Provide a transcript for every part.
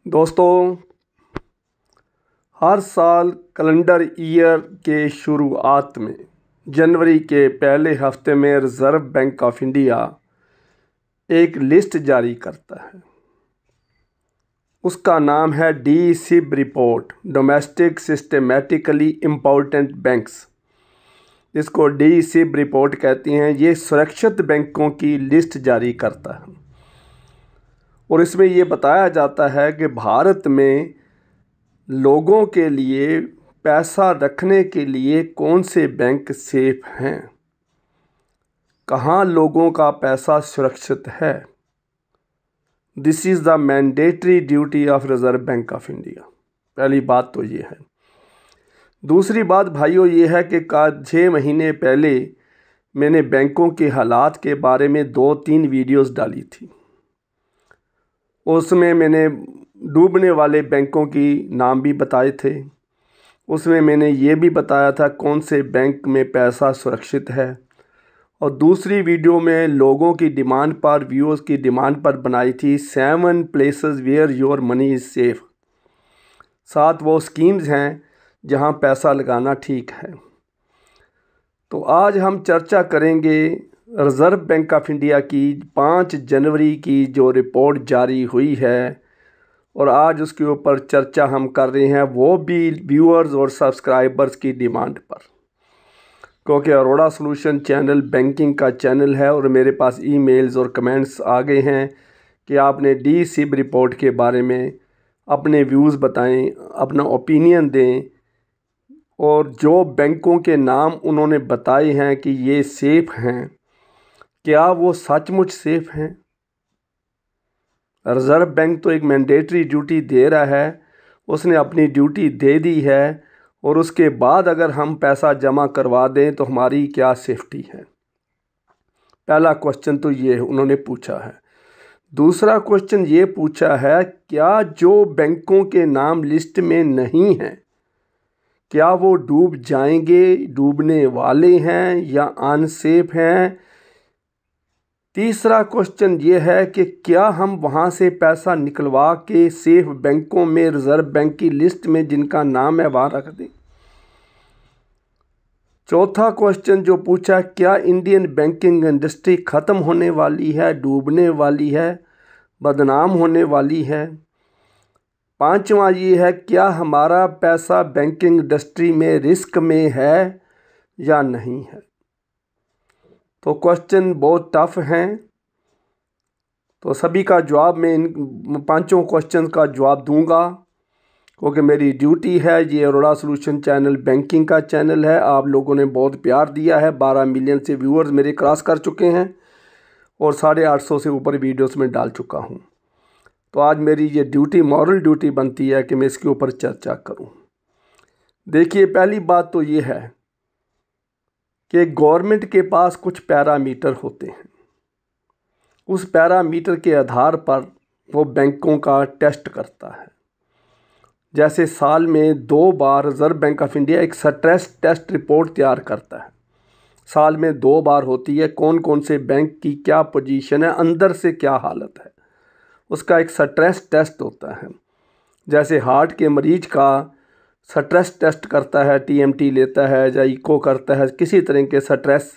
दोस्तों, हर साल calendar year के शुरुआत में जनवरी के पहले हफ्ते में रिज़र्व बैंक ऑफ इंडिया एक लिस्ट जारी करता है। उसका नाम है D SIB report, domestic systemically important banks, जिसको डी-सिब रिपोर्ट कहती हैं। ये सुरक्षित बैंकों की लिस्ट जारी करता है और इसमें ये बताया जाता है कि भारत में लोगों के लिए पैसा रखने के लिए कौन से बैंक सेफ हैं, कहाँ लोगों का पैसा सुरक्षित है। This is the mandatory duty of reserve Bank of India. पहली बात तो ये है। दूसरी बात भाइयों ये है कि 6 महीने पहले मैंने बैंकों के हालात के बारे में 2-3 वीडियोस डाली थी। उसमें मैंने डूबने वाले बैंकों की नाम भी बताए थे। उसमें मैंने ये भी बताया था कौन से बैंक में पैसा सुरक्षित है, और दूसरी वीडियो में लोगों की डिमांड पर, व्यूअर्स की डिमांड पर बनाई थी 7 places where your money is safe. 7 वो स्कीम्स हैं जहां पैसा लगाना ठीक है। तो आज हम चर्चा करेंगे रिज़र्व बैंक ऑफ इंडिया की 5 जनवरी की जो रिपोर्ट जारी हुई है, और आज उसके ऊपर चर्चा हम कर रहे हैं, वो भी व्यूअर्स और सब्सक्राइबर्स की डिमांड पर, क्योंकि अरोड़ा सॉल्यूशन चैनल बैंकिंग का चैनल है और मेरे पास ईमेल्स और कमेंट्स आ गए हैं कि आपने डी-सिब रिपोर्ट के बारे में अपने व्यूज़ बताएं, अपना ओपिनियन दें, और जो बैंकों के नाम उन्होंने बताए हैं कि ये सेफ़ हैं, क्या वो सचमुच सेफ़ हैं। रिज़र्व बैंक तो एक मैंडेटरी ड्यूटी दे रहा है, उसने अपनी ड्यूटी दे दी है, और उसके बाद अगर हम पैसा जमा करवा दें तो हमारी क्या सेफ्टी है। पहला क्वेश्चन तो ये उन्होंने पूछा है। दूसरा क्वेश्चन ये पूछा है, क्या जो बैंकों के नाम लिस्ट में नहीं हैं, क्या वो डूब जाएंगे, डूबने वाले हैं या अनसेफ हैं। तीसरा क्वेश्चन ये है कि क्या हम वहाँ से पैसा निकलवा के सेफ बैंकों में रिज़र्व बैंक की लिस्ट में जिनका नाम है वहाँ रख दें। चौथा क्वेश्चन जो पूछा, क्या इंडियन बैंकिंग इंडस्ट्री ख़त्म होने वाली है, डूबने वाली है, बदनाम होने वाली है। पांचवा ये है, क्या हमारा पैसा बैंकिंग इंडस्ट्री में रिस्क में है या नहीं है। तो क्वेश्चन बहुत टफ हैं, तो सभी का जवाब मैं इन पांचों क्वेश्चन का जवाब दूंगा, क्योंकि मेरी ड्यूटी है। ये अरोड़ा सॉल्यूशन चैनल बैंकिंग का चैनल है। आप लोगों ने बहुत प्यार दिया है। 12 मिलियन से व्यूअर्स मेरे क्रॉस कर चुके हैं और 850 से ऊपर वीडियोस में डाल चुका हूँ। तो आज मेरी ये ड्यूटी, मॉरल ड्यूटी बनती है कि मैं इसके ऊपर चर्चा करूँ। देखिए, पहली बात तो ये है कि गवर्नमेंट के पास कुछ पैरामीटर होते हैं। उस पैरामीटर के आधार पर वो बैंकों का टेस्ट करता है। जैसे साल में 2 बार रिज़र्व बैंक ऑफ इंडिया एक स्ट्रेस टेस्ट रिपोर्ट तैयार करता है। साल में 2 बार होती है। कौन कौन से बैंक की क्या पोजीशन है, अंदर से क्या हालत है, उसका एक स्ट्रेस टेस्ट होता है। जैसे हार्ट के मरीज का स्ट्रेस टेस्ट करता है, टीएमटी लेता है या इको करता है, किसी तरह के स्ट्रेस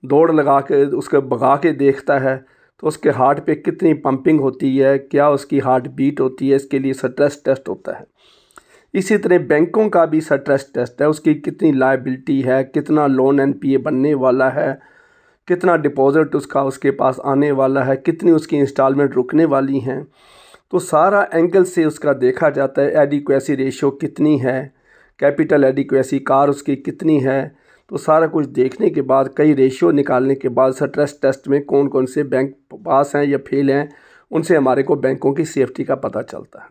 दौड़ लगा के उसको भगा के देखता है तो उसके हार्ट पे कितनी पंपिंग होती है, क्या उसकी हार्ट बीट होती है, इसके लिए स्ट्रेस टेस्ट होता है। इसी तरह बैंकों का भी स्ट्रेस टेस्ट है। उसकी कितनी लायबिलिटी है, कितना लोन एनपीए बनने वाला है, कितना डिपॉजिट उसके पास आने वाला है, कितनी उसकी इंस्टॉलमेंट रुकने वाली हैं। तो सारा एंगल से उसका देखा जाता है। एडिक्वेसी रेशियो कितनी है, कैपिटल एडिक्वेसी कार उसकी कितनी है। तो सारा कुछ देखने के बाद, कई रेशियो निकालने के बाद स्ट्रेस टेस्ट में कौन कौन से बैंक पास हैं या फेल हैं, उनसे हमारे को बैंकों की सेफ्टी का पता चलता है।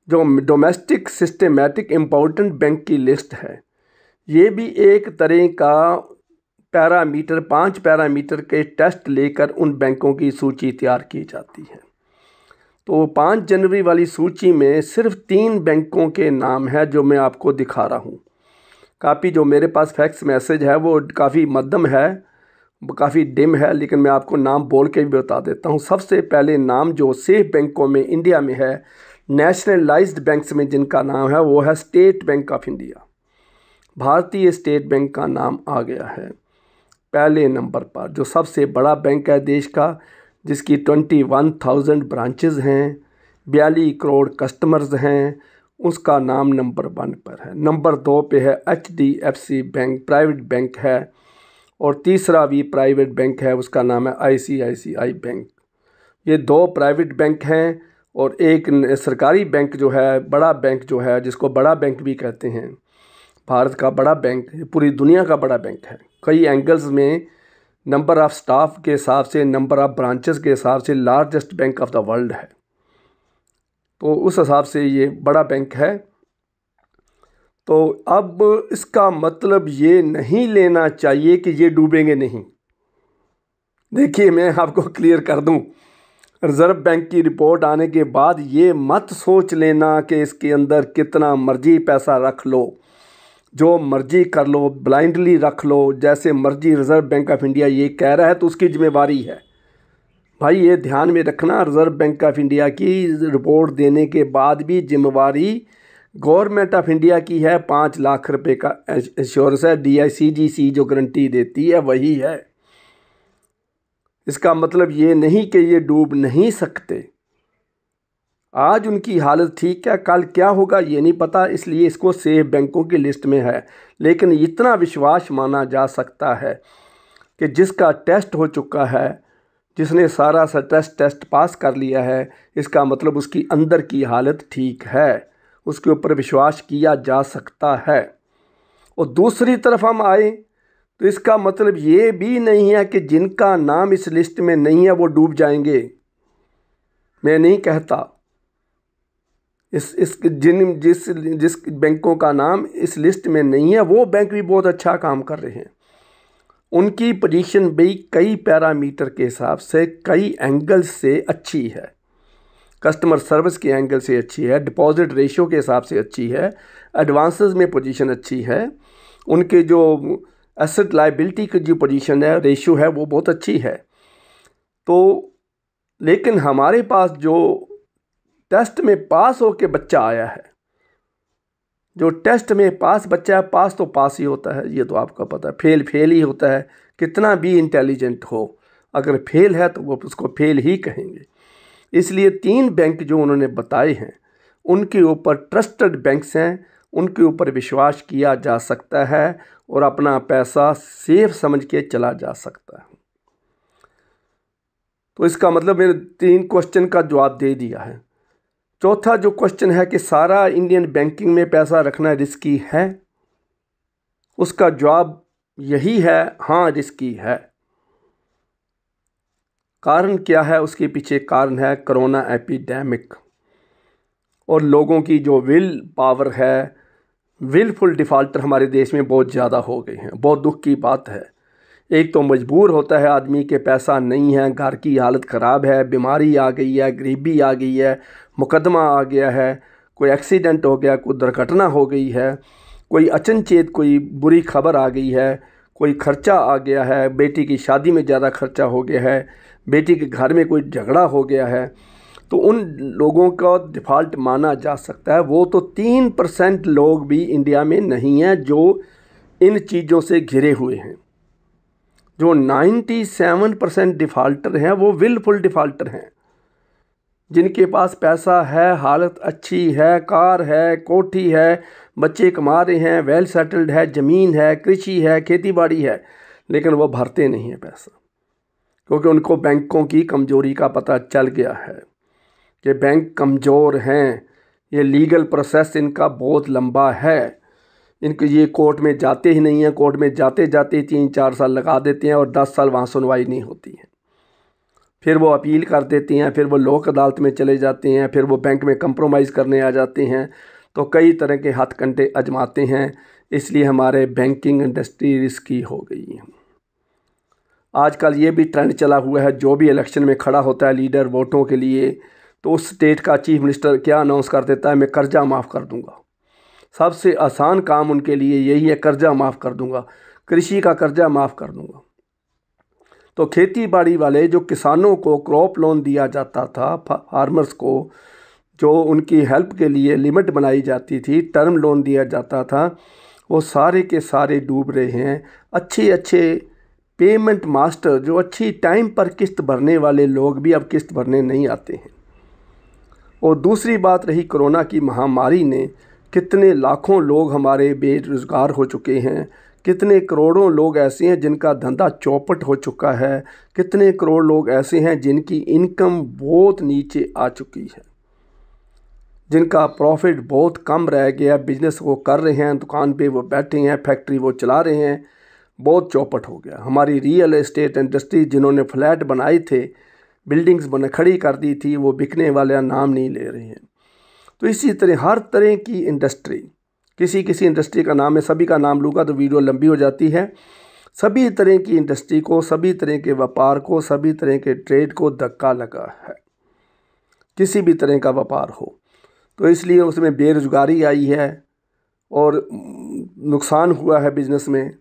जो डोमेस्टिक सिस्टमेटिक इम्पोर्टेंट बैंक की लिस्ट है, ये भी एक तरह का पैरामीटर, 5 पैरामीटर के टेस्ट लेकर उन बैंकों की सूची तैयार की जाती है। तो 5 जनवरी वाली सूची में सिर्फ 3 बैंकों के नाम है जो मैं आपको दिखा रहा हूँ। काफ़ी जो मेरे पास फैक्स मैसेज है वो काफ़ी मध्यम है, काफ़ी डिम है, लेकिन मैं आपको नाम बोल के भी बता देता हूँ। सबसे पहले नाम जो सेफ बैंकों में इंडिया में है, नेशनलाइज्ड बैंक्स में जिनका नाम है वो है स्टेट बैंक ऑफ इंडिया। भारतीय स्टेट बैंक का नाम आ गया है पहले नंबर पर, जो सबसे बड़ा बैंक है देश का, जिसकी 21,000 ब्रांचेज हैं, 42 करोड़ कस्टमर्स हैं, उसका नाम नंबर 1 पर है। नंबर 2 पे है HDFC बैंक, प्राइवेट बैंक है, और तीसरा भी प्राइवेट बैंक है, उसका नाम है ICICI बैंक। ये 2 प्राइवेट बैंक हैं और एक सरकारी बैंक जो है, बड़ा बैंक जो है, जिसको बड़ा बैंक भी कहते हैं, भारत का बड़ा बैंक, पूरी दुनिया का बड़ा बैंक है। कई एंगल्स में नंबर ऑफ़ स्टाफ के हिसाब से, नंबर ऑफ़ ब्रांचेस के हिसाब से largest bank of the world है। तो उस हिसाब से ये बड़ा बैंक है। तो अब इसका मतलब ये नहीं लेना चाहिए कि ये डूबेंगे नहीं। देखिए, मैं आपको क्लियर कर दूं, रिज़र्व बैंक की रिपोर्ट आने के बाद ये मत सोच लेना कि इसके अंदर कितना मर्जी पैसा रख लो, जो मर्जी कर लो, ब्लाइंडली रख लो, जैसे मर्जी रिज़र्व बैंक ऑफ इंडिया ये कह रहा है तो उसकी जिम्मेवारी है। भाई ये ध्यान में रखना, रिज़र्व बैंक ऑफ इंडिया की रिपोर्ट देने के बाद भी जिम्मेवारी गवर्नमेंट ऑफ इंडिया की है। 5 लाख रुपए का इंश्योरेंस है, DICGC जो गारंटी देती है वही है। इसका मतलब ये नहीं कि ये डूब नहीं सकते। आज उनकी हालत ठीक है, कल क्या होगा ये नहीं पता, इसलिए इसको सेफ बैंकों की लिस्ट में है। लेकिन इतना विश्वास माना जा सकता है कि जिसका टेस्ट हो चुका है, जिसने सारा स्ट्रेस टेस्ट पास कर लिया है, इसका मतलब उसकी अंदर की हालत ठीक है, उसके ऊपर विश्वास किया जा सकता है। और दूसरी तरफ हम आए तो इसका मतलब ये भी नहीं है कि जिनका नाम इस लिस्ट में नहीं है वो डूब जाएंगे। मैं नहीं कहता। जिस बैंकों का नाम इस लिस्ट में नहीं है वो बैंक भी बहुत अच्छा काम कर रहे हैं। उनकी पोजीशन भी कई पैरामीटर के हिसाब से, कई एंगल्स से अच्छी है। कस्टमर सर्विस के एंगल से अच्छी है, डिपॉजिट रेशियो के हिसाब से अच्छी है, एडवांसेस में पोजीशन अच्छी है, उनके जो एसेट लायबिलिटी की जो पोजीशन है, रेशियो है, वो बहुत अच्छी है। तो लेकिन हमारे पास जो टेस्ट में पास होके बच्चा आया है, जो टेस्ट में पास बच्चा है, पास तो पास ही होता है, ये तो आपका पता है। फेल फेल ही होता है, कितना भी इंटेलिजेंट हो, अगर फेल है तो वो उसको फेल ही कहेंगे। इसलिए 3 बैंक जो उन्होंने बताए हैं उनके ऊपर ट्रस्टेड बैंक्स हैं, उनके ऊपर विश्वास किया जा सकता है और अपना पैसा सेफ समझ के चला जा सकता है। तो इसका मतलब मैंने 3 क्वेश्चन का जवाब दे दिया है। चौथा जो क्वेश्चन है कि सारा इंडियन बैंकिंग में पैसा रखना रिस्की है, उसका जवाब यही है, हाँ रिस्की है। कारण क्या है? उसके पीछे कारण है कोरोना एपिडेमिक और लोगों की जो विल पावर है। विलफुल डिफ़ॉल्टर हमारे देश में बहुत ज़्यादा हो गए हैं, बहुत दुख की बात है। एक तो मजबूर होता है आदमी के पैसा नहीं है, घर की हालत ख़राब है, बीमारी आ गई है, गरीबी आ गई है, मुकदमा आ गया है, कोई एक्सीडेंट हो गया, कोई दुर्घटना हो गई है, कोई अचनचेत कोई बुरी खबर आ गई है, कोई खर्चा आ गया है, बेटी की शादी में ज़्यादा खर्चा हो गया है, बेटी के घर में कोई झगड़ा हो गया है, तो उन लोगों का डिफ़ॉल्ट माना जा सकता है। वो तो 3% लोग भी इंडिया में नहीं हैं जो इन चीज़ों से घिरे हुए हैं। जो 97% डिफ़ॉल्टर हैं वो विलफुल डिफ़ॉल्टर हैं, जिनके पास पैसा है, हालत अच्छी है, कार है, कोठी है, बच्चे कमा रहे हैं, वेल सेटल्ड है, ज़मीन है, कृषि है, खेती बाड़ी है, लेकिन वो भरते नहीं है पैसा, क्योंकि उनको बैंकों की कमज़ोरी का पता चल गया है कि बैंक कमज़ोर हैं। ये लीगल प्रोसेस इनका बहुत लंबा है, इनके ये कोर्ट में जाते ही नहीं हैं, कोर्ट में जाते जाते 3-4 साल लगा देते हैं और 10 साल वहाँ सुनवाई नहीं होती है। फिर वो अपील कर देती हैं, फिर वो लोक अदालत में चले जाते हैं, फिर वो बैंक में कंप्रोमाइज़ करने आ जाते हैं। तो कई तरह के हथकंडे आजमाते हैं, इसलिए हमारे बैंकिंग इंडस्ट्री रिस्की हो गई है। आजकल ये भी ट्रेंड चला हुआ है, जो भी इलेक्शन में खड़ा होता है लीडर वोटों के लिए, तो उस स्टेट का चीफ मिनिस्टर क्या अनाउंस कर देता है, मैं कर्जा माफ़ कर दूंगा। सबसे आसान काम उनके लिए यही है, कर्जा माफ़ कर दूंगा, कृषि का कर्जा माफ़ कर दूंगा। तो खेती बाड़ी वाले जो किसानों को क्रॉप लोन दिया जाता था, फार्मर्स को जो उनकी हेल्प के लिए लिमिट बनाई जाती थी, टर्म लोन दिया जाता था, वो सारे के सारे डूब रहे हैं। अच्छे अच्छे पेमेंट मास्टर जो अच्छी टाइम पर किस्त भरने वाले लोग भी अब किस्त भरने नहीं आते हैं। और दूसरी बात रही कोरोना की महामारी ने कितने लाखों लोग हमारे बेरोज़गार हो चुके हैं, कितने करोड़ों लोग ऐसे हैं जिनका धंधा चौपट हो चुका है, कितने करोड़ लोग ऐसे हैं जिनकी इनकम बहुत नीचे आ चुकी है, जिनका प्रॉफिट बहुत कम रह गया। बिजनेस वो कर रहे हैं, दुकान पे वो बैठे हैं, फैक्ट्री वो चला रहे हैं, बहुत चौपट हो गया। हमारी रियल एस्टेट इंडस्ट्री जिन्होंने फ्लैट बनाए थे, बिल्डिंग्स बने खड़ी कर दी थी, वो बिकने वाले नाम नहीं ले रहे हैं। तो इसी तरह हर तरह की इंडस्ट्री, किसी इंडस्ट्री का नाम है, सभी का नाम लूँगा तो वीडियो लंबी हो जाती है। सभी तरह की इंडस्ट्री को, सभी तरह के व्यापार को, सभी तरह के ट्रेड को धक्का लगा है, किसी भी तरह का व्यापार हो। तो इसलिए उसमें बेरोज़गारी आई है और नुकसान हुआ है बिज़नेस में।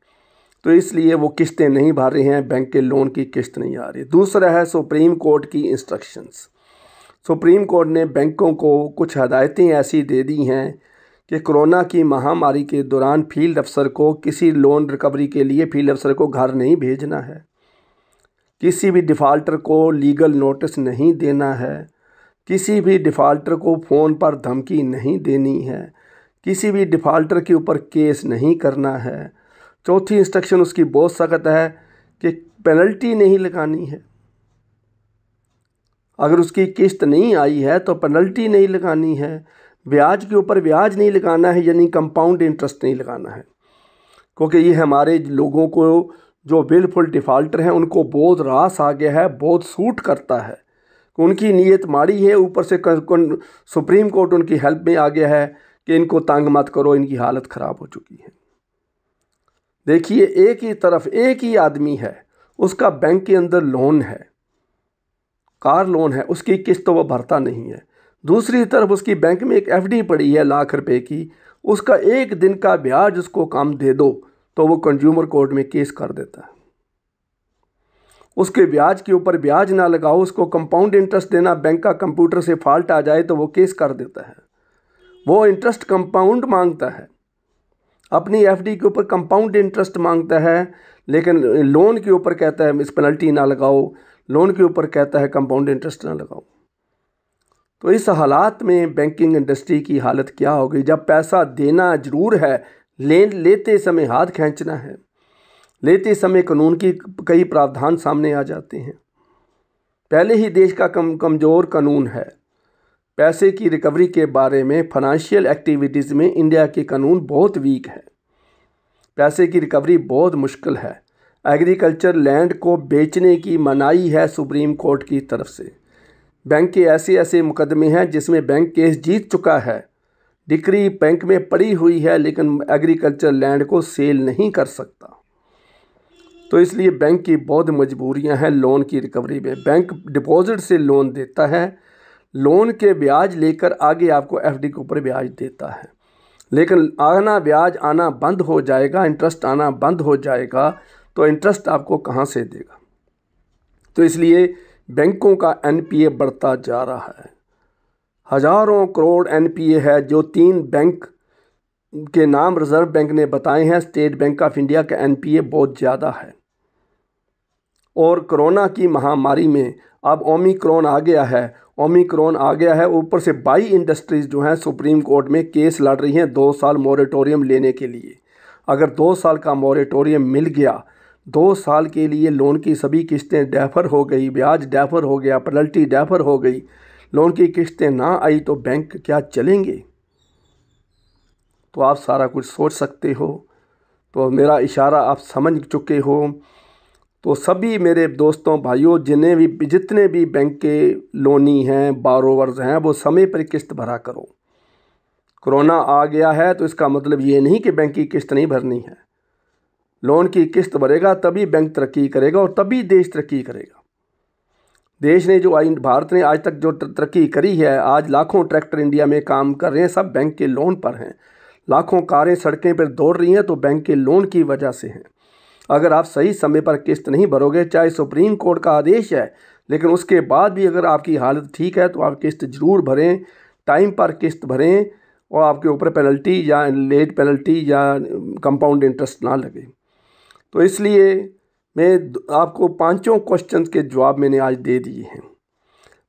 तो इसलिए वो किस्तें नहीं भर रहे हैं, बैंक के लोन की किस्त नहीं आ रही। दूसरा है सुप्रीम कोर्ट की इंस्ट्रक्शंस। सुप्रीम कोर्ट ने बैंकों को कुछ हदायतें ऐसी दे दी हैं कि कोरोना की महामारी के दौरान फील्ड अफसर को किसी लोन रिकवरी के लिए फील्ड अफसर को घर नहीं भेजना है, किसी भी डिफ़ाल्टर को लीगल नोटिस नहीं देना है, किसी भी डिफ़ाल्टर को फ़ोन पर धमकी नहीं देनी है, किसी भी डिफ़ाल्टर के ऊपर केस नहीं करना है। चौथी इंस्ट्रक्शन उसकी बहुत सख्त है कि पेनल्टी नहीं लगानी है। अगर उसकी किस्त नहीं आई है तो पेनल्टी नहीं लगानी है, ब्याज के ऊपर ब्याज नहीं लगाना है, यानी कंपाउंड इंटरेस्ट नहीं लगाना है। क्योंकि ये हमारे लोगों को जो बिल्कुल डिफ़ाल्टर हैं उनको बहुत रास आ गया है, बहुत सूट करता है। उनकी नीयत माड़ी है, ऊपर से सुप्रीम कोर्ट उनकी हेल्प में आ गया है कि इनको तंग मत करो, इनकी हालत ख़राब हो चुकी है। देखिए, एक ही तरफ एक ही आदमी है, उसका बैंक के अंदर लोन है, कार लोन है, उसकी किस्त तो वो भरता नहीं है। दूसरी तरफ उसकी बैंक में एक एफडी पड़ी है लाख रुपए की, उसका एक दिन का ब्याज उसको कम दे दो तो वो कंज्यूमर कोर्ट में केस कर देता है। उसके ब्याज के ऊपर ब्याज ना लगाओ, उसको कंपाउंड इंटरेस्ट देना, बैंक का कंप्यूटर से फॉल्ट आ जाए तो वो केस कर देता है। वो इंटरेस्ट कंपाउंड मांगता है, अपनी एफडी के ऊपर कंपाउंड इंटरेस्ट मांगता है, लेकिन लोन के ऊपर कहता है इस पेनल्टी ना लगाओ, लोन के ऊपर कहता है कंपाउंड इंटरेस्ट ना लगाओ। तो इस हालात में बैंकिंग इंडस्ट्री की हालत क्या हो गई। जब पैसा देना ज़रूर है, लेते समय हाथ खींचना है, लेते समय कानून की कई प्रावधान सामने आ जाते हैं। पहले ही देश का कमज़ोर कानून है। पैसे की रिकवरी के बारे में फाइनेंशियल एक्टिविटीज़ में इंडिया के कानून बहुत वीक है। पैसे की रिकवरी बहुत मुश्किल है। एग्रीकल्चर लैंड को बेचने की मनाही है सुप्रीम कोर्ट की तरफ से। बैंक के ऐसे ऐसे मुकदमे हैं जिसमें बैंक केस जीत चुका है, डिक्री बैंक में पड़ी हुई है, लेकिन एग्रीकल्चर लैंड को सेल नहीं कर सकता। तो इसलिए बैंक की बहुत मजबूरियां हैं लोन की रिकवरी में। बैंक डिपॉजिट से लोन देता है, लोन के ब्याज लेकर आगे आपको एफडी के ऊपर ब्याज देता है, लेकिन ब्याज आना बंद हो जाएगा, इंटरेस्ट आना बंद हो जाएगा तो इंटरेस्ट आपको कहाँ से देगा। तो इसलिए बैंकों का एनपीए बढ़ता जा रहा है। हज़ारों करोड़ एनपीए है जो 3 बैंक के नाम रिजर्व बैंक ने बताए हैं। स्टेट बैंक ऑफ इंडिया का एनपीए बहुत ज़्यादा है। और कोरोना की महामारी में अब ओमिक्रॉन आ गया है, ऊपर से 22 इंडस्ट्रीज़ जो हैं सुप्रीम कोर्ट में केस लड़ रही हैं 2 साल मोरेटोरियम लेने के लिए। अगर 2 साल का मोरेटोरियम मिल गया, 2 साल के लिए लोन की सभी किस्तें डेफर हो गई, ब्याज डेफर हो गया, पेनल्टी डेफर हो गई, लोन की किस्तें ना आई तो बैंक क्या चलेंगे। तो आप सारा कुछ सोच सकते हो। तो मेरा इशारा आप समझ चुके हो। तो सभी मेरे दोस्तों भाइयों, जितने भी बैंक के लोनी हैं, बारोवर्स हैं, वो समय पर किस्त भरा करो। कोरोना आ गया है तो इसका मतलब ये नहीं कि बैंक की किस्त नहीं भरनी है। लोन की किस्त भरेगा तभी बैंक तरक्की करेगा और तभी देश तरक्की करेगा। देश ने भारत ने आज तक जो तरक्की करी है, आज लाखों ट्रैक्टर इंडिया में काम कर रहे हैं, सब बैंक के लोन पर हैं। लाखों कारें सड़कें पर दौड़ रही हैं तो बैंक के लोन की वजह से हैं। अगर आप सही समय पर किस्त नहीं भरोगे, चाहे सुप्रीम कोर्ट का आदेश है, लेकिन उसके बाद भी अगर आपकी हालत ठीक है तो आप किस्त ज़रूर भरें। टाइम पर किस्त भरें और आपके ऊपर पेनल्टी या लेट पेनल्टी या कंपाउंड इंटरेस्ट ना लगे। तो इसलिए मैं आपको पांचों क्वेश्चंस के जवाब मैंने आज दे दिए हैं।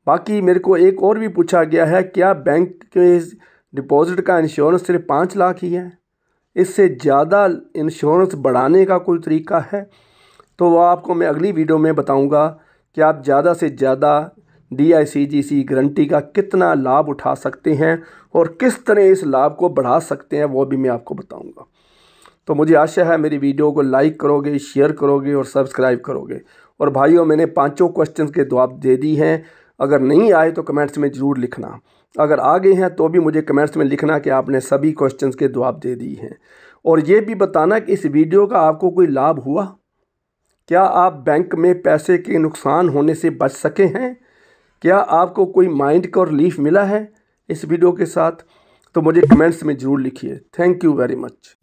बाकी मेरे को एक और भी पूछा गया है, क्या बैंक के डिपॉजिट का इंश्योरेंस सिर्फ 5 लाख ही है, इससे ज़्यादा इंश्योरेंस बढ़ाने का कोई तरीका है? तो वो आपको मैं अगली वीडियो में बताऊंगा कि आप ज़्यादा से ज़्यादा DICGC गारंटी का कितना लाभ उठा सकते हैं और किस तरह इस लाभ को बढ़ा सकते हैं, वो भी मैं आपको बताऊंगा। तो मुझे आशा है मेरी वीडियो को लाइक करोगे, शेयर करोगे और सब्सक्राइब करोगे। और भाइयों, मैंने पांचों क्वेश्चंस के जवाब दे दी हैं। अगर नहीं आए तो कमेंट्स में ज़रूर लिखना, अगर आ गए हैं तो भी मुझे कमेंट्स में लिखना कि आपने सभी क्वेश्चंस के जवाब दे दिए हैं। और ये भी बताना कि इस वीडियो का आपको कोई लाभ हुआ, क्या आप बैंक में पैसे के नुकसान होने से बच सके हैं, क्या आपको कोई माइंड का रिलीफ मिला है इस वीडियो के साथ? तो मुझे कमेंट्स में ज़रूर लिखिए। Thank you very much.